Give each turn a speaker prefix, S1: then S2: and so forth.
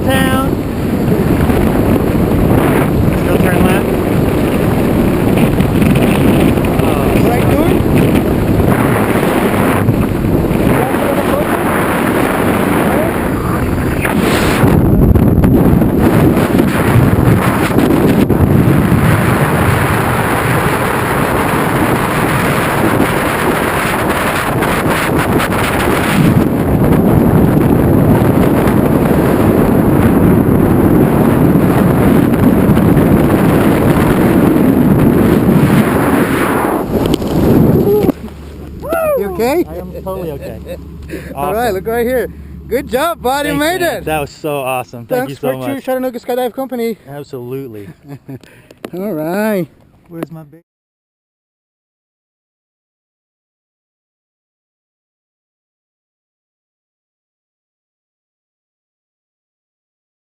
S1: town. Still turn left.
S2: What are you doing? You okay?
S1: I am totally okay. Awesome.
S2: All right, look right here. Good job, bud. You made
S1: man.
S2: it.
S1: That was so awesome. Thank you so much.
S2: Thanks for Chattanooga Skydive Company.
S1: Absolutely.
S2: All right.
S1: Where's my big?